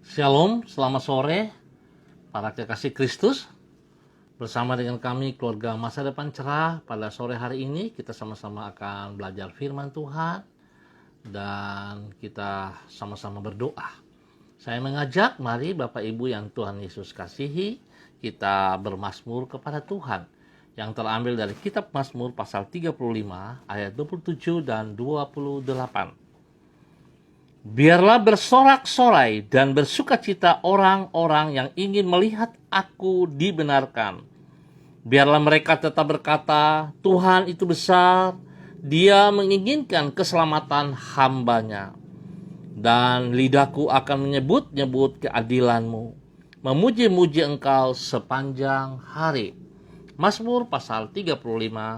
Shalom, selamat sore para kekasih Kristus. Bersama dengan kami keluarga Masa Depan Cerah, pada sore hari ini kita sama-sama akan belajar firman Tuhan dan kita sama-sama berdoa. Saya mengajak, mari Bapak Ibu yang Tuhan Yesus kasihi, kita bermazmur kepada Tuhan yang terambil dari kitab Mazmur pasal 35 ayat 27 dan 28. Biarlah bersorak-sorai dan bersukacita orang-orang yang ingin melihat aku dibenarkan. Biarlah mereka tetap berkata, Tuhan itu besar, Dia menginginkan keselamatan hamba-Nya. Dan lidahku akan menyebut-nyebut keadilan-Mu, memuji-muji Engkau sepanjang hari. Mazmur pasal 35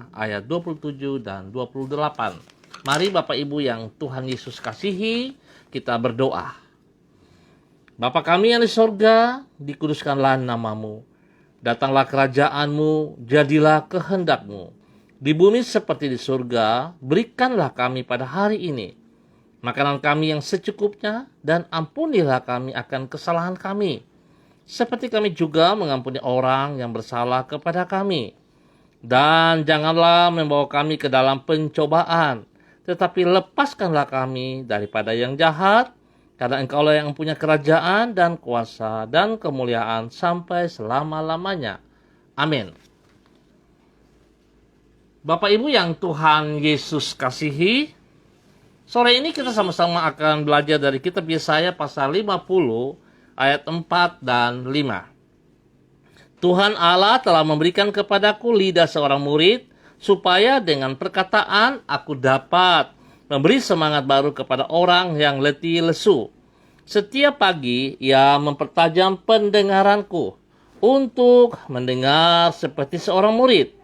ayat 27 dan 28. Mari Bapak Ibu yang Tuhan Yesus kasihi, kita berdoa. Bapa kami yang di sorga, dikuduskanlah nama-Mu. Datanglah kerajaan-Mu, jadilah kehendak-Mu. Di bumi seperti di surga, berikanlah kami pada hari ini makanan kami yang secukupnya, dan ampunilah kami akan kesalahan kami, seperti kami juga mengampuni orang yang bersalah kepada kami. Dan janganlah membawa kami ke dalam pencobaan, tetapi lepaskanlah kami daripada yang jahat, karena Engkaulah yang punya kerajaan dan kuasa dan kemuliaan sampai selama-lamanya. Amin. Bapak Ibu yang Tuhan Yesus kasihi, sore ini kita sama-sama akan belajar dari kitab Yesaya pasal 50 ayat 4 dan 5. Tuhan Allah telah memberikan kepadaku lidah seorang murid, supaya dengan perkataan aku dapat memberi semangat baru kepada orang yang letih lesu. Setiap pagi ia mempertajam pendengaranku untuk mendengar seperti seorang murid.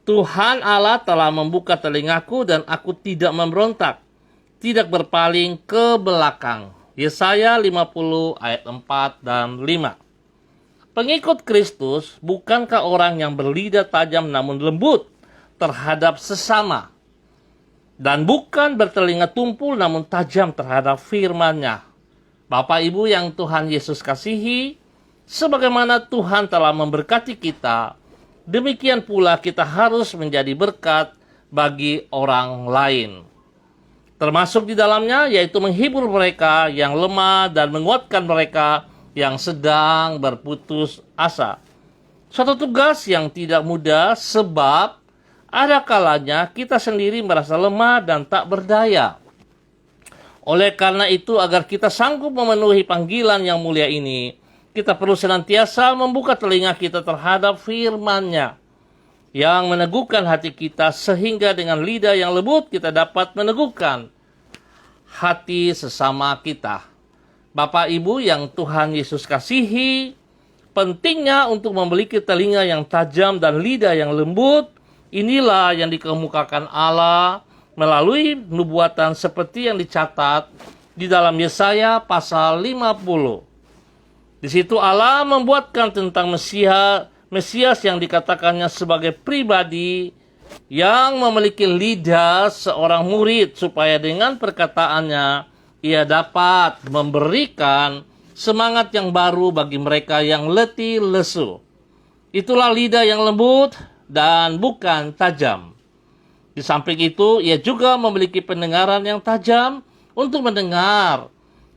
Tuhan Allah telah membuka telingaku dan aku tidak memberontak, tidak berpaling ke belakang. Yesaya 50 ayat 4 dan 5. Pengikut Kristus bukankah orang yang berlidah tajam namun lembut terhadap sesama, dan bukan bertelinga tumpul namun tajam terhadap firman-Nya. Bapak Ibu yang Tuhan Yesus kasihi, sebagaimana Tuhan telah memberkati kita, demikian pula kita harus menjadi berkat bagi orang lain. Termasuk di dalamnya yaitu menghibur mereka yang lemah dan menguatkan mereka yang sedang berputus asa. Suatu tugas yang tidak mudah, sebab ada kalanya kita sendiri merasa lemah dan tak berdaya. Oleh karena itu, agar kita sanggup memenuhi panggilan yang mulia ini, kita perlu senantiasa membuka telinga kita terhadap firman-Nya yang meneguhkan hati kita, sehingga dengan lidah yang lembut kita dapat meneguhkan hati sesama kita. Bapak Ibu yang Tuhan Yesus kasihi, pentingnya untuk memiliki telinga yang tajam dan lidah yang lembut, inilah yang dikemukakan Allah melalui nubuatan seperti yang dicatat di dalam Yesaya pasal 50. Di situ Allah membuatkan tentang Mesias yang dikatakannya sebagai pribadi yang memiliki lidah seorang murid, supaya dengan perkataannya ia dapat memberikan semangat yang baru bagi mereka yang letih lesu. Itulah lidah yang lembut dan bukan tajam. Di samping itu, ia juga memiliki pendengaran yang tajam untuk mendengar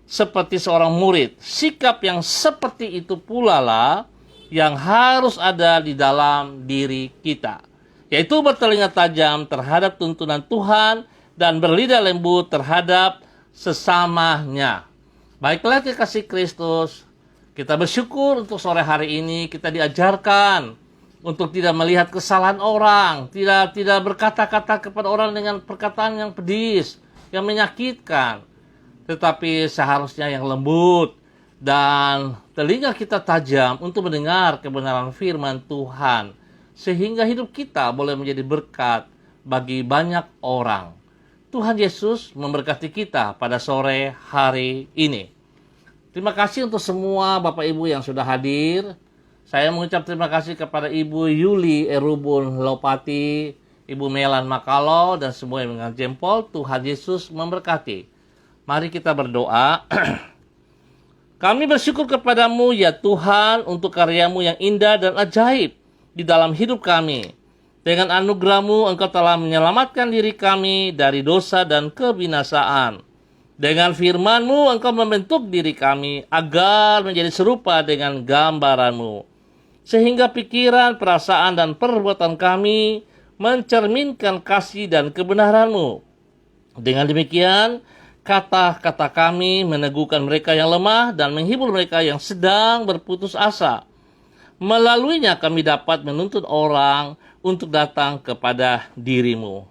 seperti seorang murid. Sikap yang seperti itu pula lah yang harus ada di dalam diri kita, yaitu bertelinga tajam terhadap tuntunan Tuhan dan berlidah lembut terhadap sesamanya. Baiklah kekasih Kristus, kita bersyukur untuk sore hari ini kita diajarkan untuk tidak melihat kesalahan orang, tidak berkata-kata kepada orang dengan perkataan yang pedis, yang menyakitkan, tetapi seharusnya yang lembut, dan telinga kita tajam untuk mendengar kebenaran firman Tuhan, sehingga hidup kita boleh menjadi berkat bagi banyak orang. Tuhan Yesus memberkati kita pada sore hari ini. Terima kasih untuk semua Bapak Ibu yang sudah hadir. Saya mengucap terima kasih kepada Ibu Yuli Erubun Lopati, Ibu Melan Makalo, dan semua yang mengenal jempol. Tuhan Yesus memberkati. Mari kita berdoa. Kami bersyukur kepadamu ya Tuhan untuk karyamu yang indah dan ajaib di dalam hidup kami. Dengan anugerah-Mu Engkau telah menyelamatkan diri kami dari dosa dan kebinasaan. Dengan firman-Mu Engkau membentuk diri kami agar menjadi serupa dengan gambaran-Mu. Sehingga pikiran, perasaan, dan perbuatan kami mencerminkan kasih dan kebenaran-Mu. Dengan demikian, kata-kata kami meneguhkan mereka yang lemah dan menghibur mereka yang sedang berputus asa. Melaluinya kami dapat menuntut orang untuk datang kepada diri-Mu.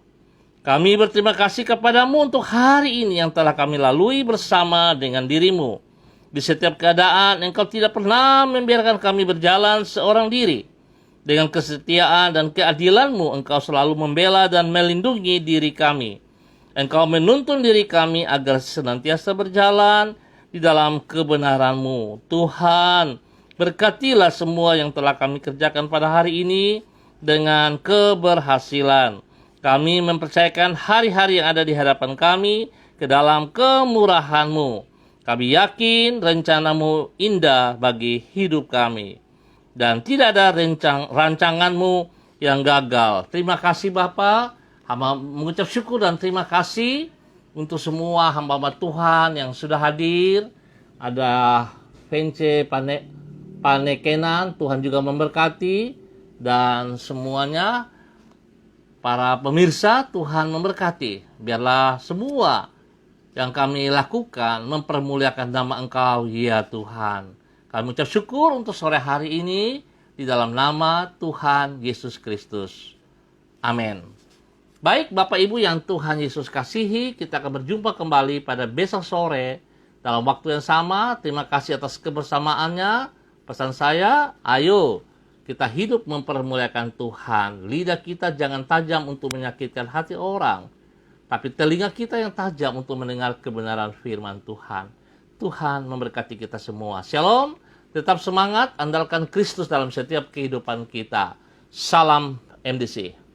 Kami berterima kasih kepadamu untuk hari ini yang telah kami lalui bersama dengan diri-Mu. Di setiap keadaan Engkau tidak pernah membiarkan kami berjalan seorang diri. Dengan kesetiaan dan keadilan-Mu Engkau selalu membela dan melindungi diri kami. Engkau menuntun diri kami agar senantiasa berjalan di dalam kebenaran-Mu. Tuhan, berkatilah semua yang telah kami kerjakan pada hari ini dengan keberhasilan. Kami mempercayakan hari-hari yang ada di hadapan kami ke dalam kemurahan-Mu. Kami yakin rencana-Mu indah bagi hidup kami. Dan tidak ada rancangan-Mu yang gagal. Terima kasih Bapa. Hamba mengucap syukur dan terima kasih untuk semua hamba-hamba Tuhan yang sudah hadir. Ada Vence Panekenan, Tuhan juga memberkati. Dan semuanya, para pemirsa, Tuhan memberkati. Biarlah semua yang kami lakukan mempermuliakan nama Engkau, ya Tuhan. Kami ucap syukur untuk sore hari ini di dalam nama Tuhan Yesus Kristus. Amin. Baik Bapak Ibu yang Tuhan Yesus kasihi, kita akan berjumpa kembali pada besok sore dalam waktu yang sama. Terima kasih atas kebersamaannya. Pesan saya, ayo kita hidup mempermuliakan Tuhan. Lidah kita jangan tajam untuk menyakitkan hati orang, tapi telinga kita yang tajam untuk mendengar kebenaran firman Tuhan. Tuhan memberkati kita semua. Shalom, tetap semangat, andalkan Kristus dalam setiap kehidupan kita. Salam MDC.